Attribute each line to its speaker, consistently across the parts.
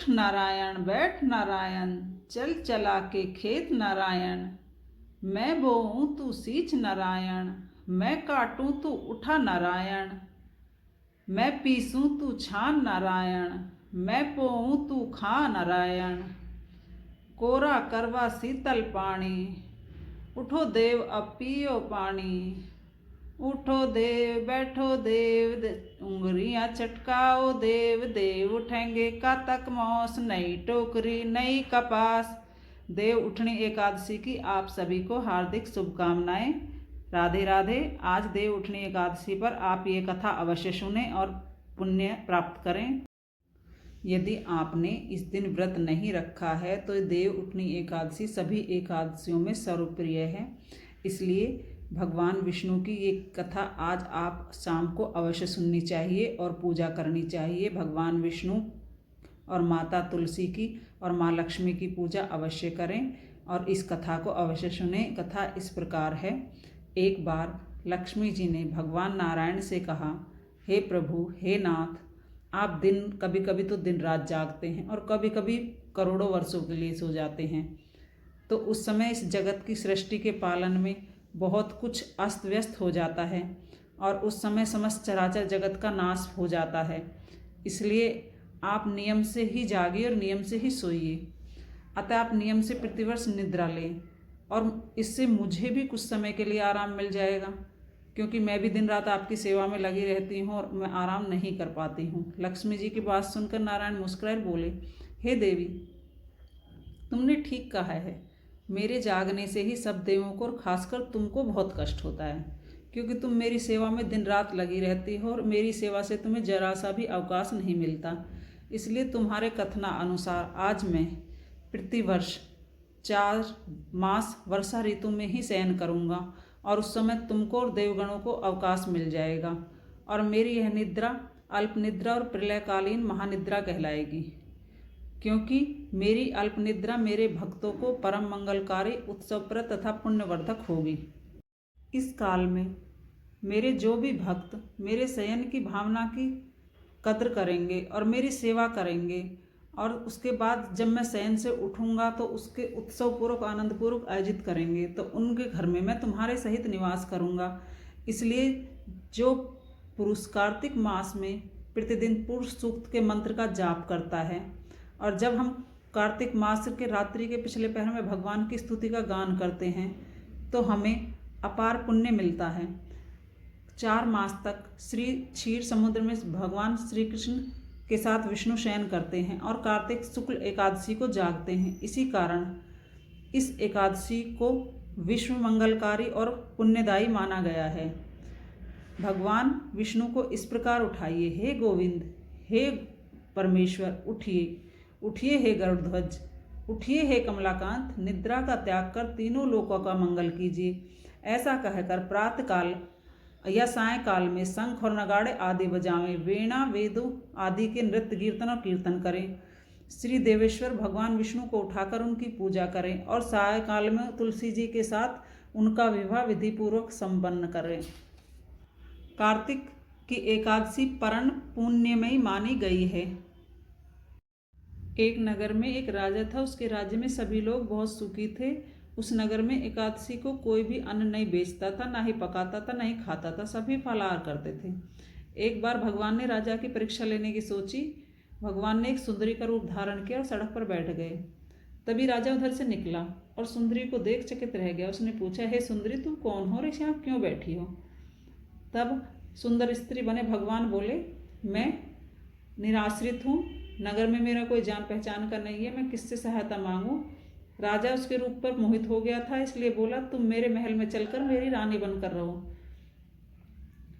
Speaker 1: उठ नारायण, बैठ नारायण, चल चला के खेत नारायण। मैं बोऊं तू सींच नारायण, मैं काटूं तू उठा नारायण। मैं पीसूं तू छान नारायण, मैं पोऊं तू खा नारायण। कोरा करवा शीतल पानी, उठो देव अब पियो पानी। उठो देव बैठो देव, उंगलियां चटकाओ देव। देव उठेंगे कातक मौस, नई टोकरी नई कपास। देव उठनी एकादशी की आप सभी को हार्दिक शुभकामनाएं। राधे राधे। आज देव उठनी एकादशी पर आप ये कथा अवश्य सुनें और पुण्य प्राप्त करें। यदि आपने इस दिन व्रत नहीं रखा है तो देव उठनी एकादशी सभी एकादशियों में सर्वप्रिय है। इसलिए भगवान विष्णु की ये कथा आज आप शाम को अवश्य सुननी चाहिए और पूजा करनी चाहिए। भगवान विष्णु और माता तुलसी की और माँ लक्ष्मी की पूजा अवश्य करें और इस कथा को अवश्य सुनें। कथा इस प्रकार है। एक बार लक्ष्मी जी ने भगवान नारायण से कहा, हे प्रभु, हे नाथ, आप कभी कभी तो दिन रात जागते हैं और कभी कभी करोड़ों वर्षों के लिए सो जाते हैं। तो उस समय इस जगत की सृष्टि के पालन में बहुत कुछ अस्त व्यस्त हो जाता है और उस समय समस्त चराचर जगत का नाश हो जाता है। इसलिए आप नियम से ही जागिए और नियम से ही सोइए। अतः आप नियम से प्रतिवर्ष निद्रा लें और इससे मुझे भी कुछ समय के लिए आराम मिल जाएगा, क्योंकि मैं भी दिन रात आपकी सेवा में लगी रहती हूँ और मैं आराम नहीं कर पाती हूँ। लक्ष्मी जी की बात सुनकर नारायण मुस्कुराए बोले, हे देवी, तुमने ठीक कहा है। मेरे जागने से ही सब देवों को और खासकर तुमको बहुत कष्ट होता है, क्योंकि तुम मेरी सेवा में दिन रात लगी रहती हो और मेरी सेवा से तुम्हें जरा सा भी अवकाश नहीं मिलता। इसलिए तुम्हारे कथना अनुसार आज मैं प्रतिवर्ष 4 मास वर्षा ऋतु में ही शयन करूँगा और उस समय तुमको और देवगणों को अवकाश मिल जाएगा और मेरी यह निद्रा अल्प निद्रा और प्रलयकालीन महानिद्रा कहलाएगी, क्योंकि मेरी अल्प निद्रा मेरे भक्तों को परम मंगलकारी, उत्सवप्रद तथा पुण्यवर्धक होगी। इस काल में मेरे जो भी भक्त मेरे शयन की भावना की कद्र करेंगे और मेरी सेवा करेंगे और उसके बाद जब मैं शयन से उठूँगा तो उसके उत्सवपूर्वक आनंदपूर्वक आयोजित करेंगे, तो उनके घर में मैं तुम्हारे सहित निवास करूँगा। इसलिए जो पुरुष कार्तिक मास में प्रतिदिन पुरुष सूक्त के मंत्र का जाप करता है और जब हम कार्तिक मास के रात्रि के पिछले पहर में भगवान की स्तुति का गान करते हैं तो हमें अपार पुण्य मिलता है। 4 मास तक श्री क्षीर समुद्र में भगवान श्री कृष्ण के साथ विष्णु शयन करते हैं और कार्तिक शुक्ल एकादशी को जागते हैं। इसी कारण इस एकादशी को विश्व मंगलकारी और पुण्यदायी माना गया है। भगवान विष्णु को इस प्रकार उठाइए, हे गोविंद, हे परमेश्वर, उठिए उठिए, हे गरुड़ध्वज, उठिए, हे कमलाकांत, निद्रा का त्याग कर तीनों लोकों का मंगल कीजिए। ऐसा कहकर प्रातःकाल या सायंकाल में शंख और नगाड़े आदि बजावें, वीणा वेदों आदि के नृत्य कीर्तन और कीर्तन करें। श्री देवेश्वर भगवान विष्णु को उठाकर उनकी पूजा करें और सायंकाल में तुलसी जी के साथ उनका विवाह विधि पूर्वक संपन्न करें। कार्तिक की एकादशी परम पुण्यमयी मानी गई है। एक नगर में एक राजा था। उसके राज्य में सभी लोग बहुत सुखी थे। उस नगर में एकादशी को कोई भी अन्न नहीं बेचता था, ना ही पकाता था, ना ही खाता था। सभी फलाहार करते थे। एक बार भगवान ने राजा की परीक्षा लेने की सोची। भगवान ने एक सुंदरी का रूप धारण किया और सड़क पर बैठ गए। तभी राजा उधर से निकला और सुंदरी को देख चकित रह गया। उसने पूछा, हे सुंदरी, तुम कौन हो और यहाँ क्यों बैठी हो? तब सुंदर स्त्री बने भगवान बोले, मैं निराश्रित हूँ, नगर में मेरा कोई जान पहचान का नहीं है, मैं किससे सहायता मांगूं? राजा उसके रूप पर मोहित हो गया था, इसलिए बोला, तुम मेरे महल में चलकर मेरी रानी बनकर रहो।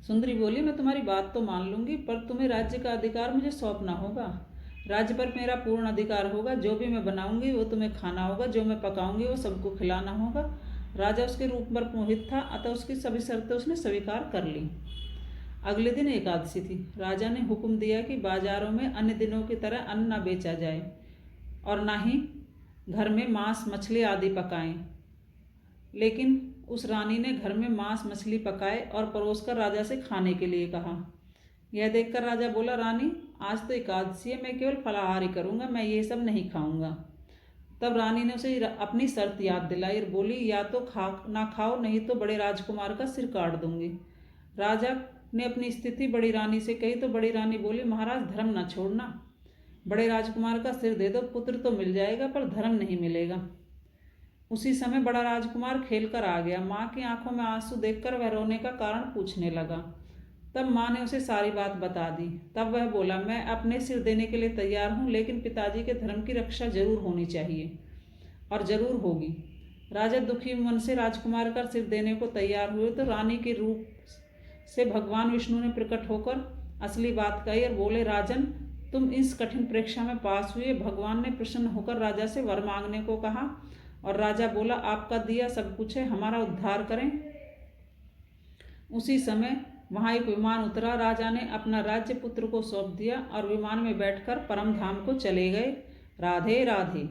Speaker 1: सुंदरी बोली, मैं तुम्हारी बात तो मान लूंगी, पर तुम्हें राज्य का अधिकार मुझे सौंपना होगा। राज्य पर मेरा पूर्ण अधिकार होगा। जो भी मैं बनाऊंगी वो तुम्हें खाना होगा, जो मैं पकाऊंगी वो सबको खिलाना होगा। राजा उसके रूप पर मोहित था, अतः उसकी सभी शर्तें उसने स्वीकार कर ली। अगले दिन एकादशी थी। राजा ने हुक्म दिया कि बाजारों में अन्य दिनों की तरह अन्न न बेचा जाए और न ही घर में मांस मछली आदि पकाएं। लेकिन उस रानी ने घर में मांस मछली पकाए और परोसकर राजा से खाने के लिए कहा। यह देखकर राजा बोला, रानी, आज तो एकादशी है, मैं केवल फलाहार ही करूँगा, मैं ये सब नहीं खाऊंगा। तब रानी ने उसे अपनी शर्त याद दिलाई और बोली, या तो खा ना खाओ, नहीं तो बड़े राजकुमार का सिर काट दूंगी। राजा ने अपनी स्थिति बड़ी रानी से कही तो बड़ी रानी बोली, महाराज धर्म न छोड़ना, बड़े राजकुमार का सिर दे दो, पुत्र तो मिल जाएगा पर धर्म नहीं मिलेगा। उसी समय बड़ा राजकुमार खेल कर आ गया। माँ की आंखों में आंसू देखकर वह रोने का कारण पूछने लगा। तब माँ ने उसे सारी बात बता दी। तब वह बोला, मैं अपने सिर देने के लिए तैयार हूँ, लेकिन पिताजी के धर्म की रक्षा जरूर होनी चाहिए और जरूर होगी। राजा दुखी मन से राजकुमार का सिर देने को तैयार हुए तो रानी के रूप से भगवान विष्णु ने प्रकट होकर असली बात कही और बोले, राजन, तुम इस कठिन परीक्षा में पास हुए। भगवान ने प्रसन्न होकर राजा से वर मांगने को कहा और राजा बोला, आपका दिया सब कुछ है, हमारा उद्धार करें। उसी समय वहाँ एक विमान उतरा। राजा ने अपना राज्य पुत्र को सौंप दिया और विमान में बैठकर परम धाम को चले गए। राधे राधे।